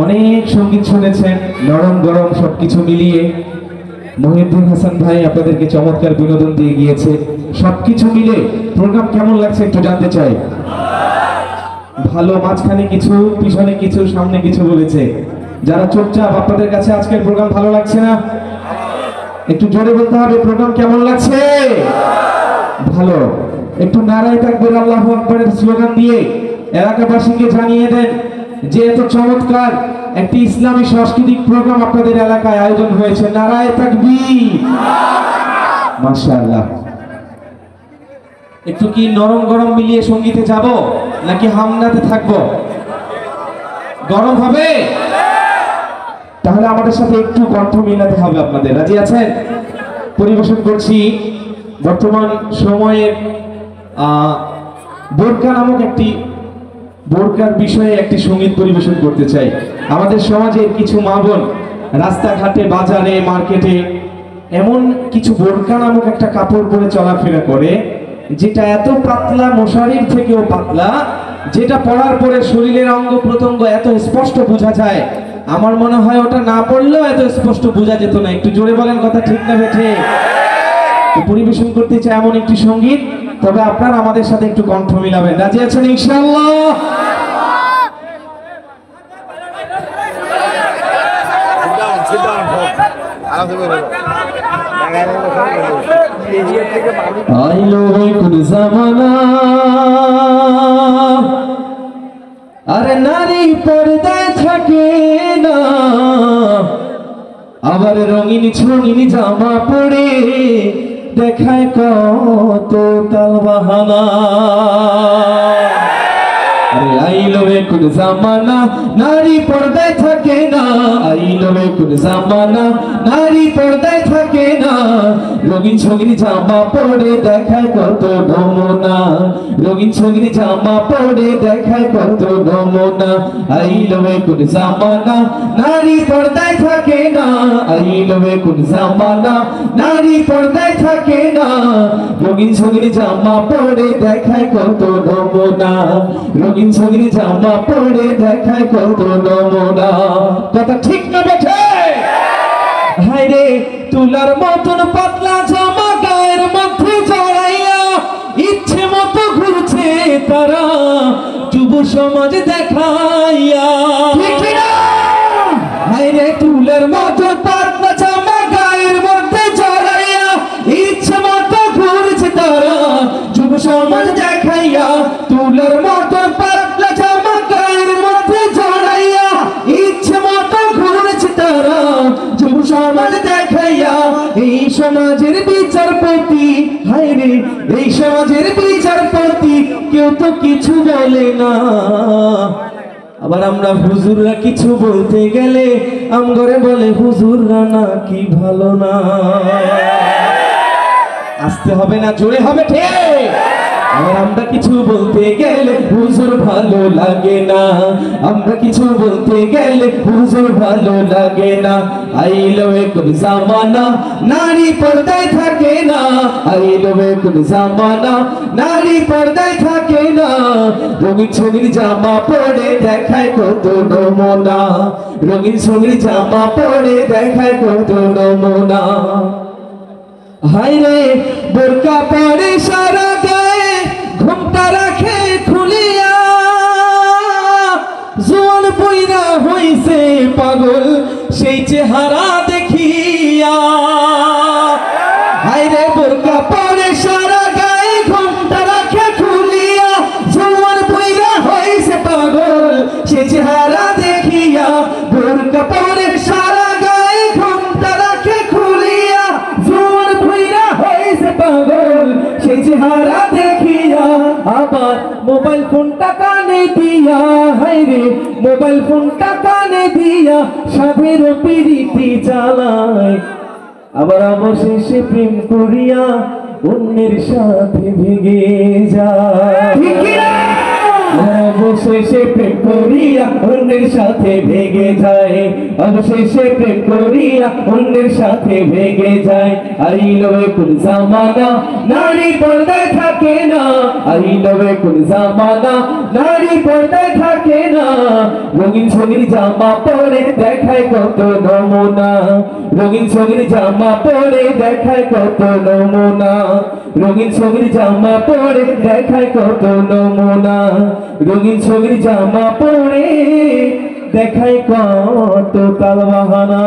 অনেক সঙ্গীত শুনেছেন, নরম গরম সবকিছু মিলিয়ে মহিউদ্দিন হাসান ভাই আপনাদেরকে চমৎকার বিনোদন দিয়ে গিয়েছে। সবকিছু মিলে প্রোগ্রাম কেমন লাগছে একটু জানতে চাই। ভালো, মাঝখানে কিছু, পিছনে কিছু, সামনে কিছু বলেছে। যারা চুপচাপ, আপনাদের কাছে আজকের প্রোগ্রাম ভালো লাগছে না? একটু জোরে বলতে হবে, প্রোগ্রাম কেমন লাগছে? ভালো। একটু নারায়ে তাকবীর আল্লাহু আকবারের স্লোগান দিয়ে এলাকাবাসীকে জানিয়ে দেন যে এত চমৎকার একটি ইসলামী সাংস্কৃতিক প্রোগ্রাম আপনাদের এলাকায় আয়োজন হয়েছে। নারায়ে তাকবীর। মাশাআল্লাহ। একটু কি নরম গরম মিলিয়ে সঙ্গীতে যাব নাকি হামনাতে থাকবো? গরম হবে? তাহলে আমাদের সাথে একটু কণ্ঠ মিলাতে হবে আপনাদের। রাজি আছেন? পরিবেশন করছি বর্তমান সময়ের বোরকা নামক একটি, বোরকার বিষয়ে একটি সঙ্গীত পরিবেশন করতে চাই। আমাদের সমাজের কিছু মা বোন রাস্তাঘাটে, বাজারে, মার্কেটে এমন কিছু বোরকা নামক একটা কাপড় পরে চলাফেরা করে যেটা এত পাতলা, মশারির থেকেও পাতলা, যেটা পরার পরে শরীরের অঙ্গ প্রত্যঙ্গ এত স্পষ্ট বোঝা যায়। আমার মনে হয় ওটা না পড়লেও এত স্পষ্ট বোঝা যেত না। একটু জোরে বলেন, কথা ঠিক না বেঠে? পরিবেশন করতে চাই এমন একটি সঙ্গীত, তবে আপনারা আমাদের সাথে একটু কণ্ঠ মিলাবেন। রাজি আছেন ইনশাআল্লাহ? আইলো কোন জামানা, আরে নারী পর্দায় থাকে না, আবার রঙিন ছঙিন জামা পরে দেখায় কত তালবাহানা। আরে আইলো কোন জামানা, নারী পর্দায় থাকে না, আইলো কোন জামানা, নারী পর্দায় থাকে না, রঙিন ছঙিন জামা পরে দেখায় কত নমুনা, রঙিন ছঙিন জামা পরে দেখায় কত নমুনা। আইলো কোন জামানা, নারী পর্দায় থাকে না, আইলো কোন জামানা, নারী পর্দায় থাকে না, রঙিন ছঙিন জামা পরে দেখায় কত নমুনা, রঙিন ছঙিন জামা পরে দেখায় কত নমুনা। কথা ঠিক না বেঠে? হায় রে, তুলার মতন পাতলা জামা গায়ের মধ্যে জড়াইয়া ইচ্ছে মতো ঘুরছে তারা যুব সমাজ দেখাইয়া। হায় রে, তুলার মতন পাতলা জামা গায়ের মধ্যে জড়াইয়া ইচ্ছে মতো ঘুরছে তারা যুব সমাজ দেখাইয়া। তুলার মতন পাতলা জামা গায়ের মধ্যে জড়াইয়া ইচ্ছে মতো ঘুরছে তারা যুব সমাজ দেখাইয়া। এই সমাজের বিচারপতি, হায় রে, এই সমাজের বিচারপতি কেউ তো কিছু বলে না। আবার আমরা হুজুররা কিছু বলতে গেলে আমগরে বলে হুজুররা নাকি ভালো না। আসতে হবে না, জোরে হবে ঠিক? আবার আমরা কিছু বলতে গেলে হুজুর ভালো লাগে না, আমরা কিছু বলতে গেলে হুজুর ভালো লাগে না। আইলো কোন জামানা, নারী পর্দায় থাকে না, আইলো কোন জামানা, নারী পর্দায় থাকে না, রঙিন ছঙিন জামা পরে দেখায় কত নমুনা, রঙিন ছঙিন জামা পরে দেখায় কত নমুনা। হায় রে, বোরকা পরে সারা গায়ে ঘুমটা রাখে খুলিয়া, জোয়ান পয়রা হইছে পাগল সেই চেহারা দেখিয়া। হায় রে, বোরকা পরে সারা গায়ে ঘুমটা রাখে খুলিয়া, জোয়ান পয়রা হইছে পাগল সেই চেহারা দেখিয়া। বোরকা পরে সারা গায়ে ঘুমটা রাখে খুলিয়া, জোয়ান পয়রা হইছে পাগল সেই চেহারা দেখিয়া। আবার মোবাইল ফোনটা কানে দিয়া, হায় রে, মোবাইল ফোনটা কানে দিয়া সাধের পিরিতি চালায়। আবার অবশেষে প্রেম করিয়া অন্যের সাথে ভেগে যায়। অবশেষে প্রেম করিয়া অন্যের সাথে ভেগে যায়, অবশেষে প্রেম করিয়া অন্যের সাথে ভেগে যায়। আইলো কোন জামানা নারী পর্দায় থাকে না, আইলো কোন জামানা নারী পর্দায় থাকে না। রঙিন ছবির জামা পরে দেখায় কত নমুনা, রঙিন ছবির জামা পরে দেখায় কত নমুনা, রঙিন ছবির জামা পরে দেখায় কত নমুনা, রঙিন ছবির জামা পরে দেখায় কত তালবাহানা।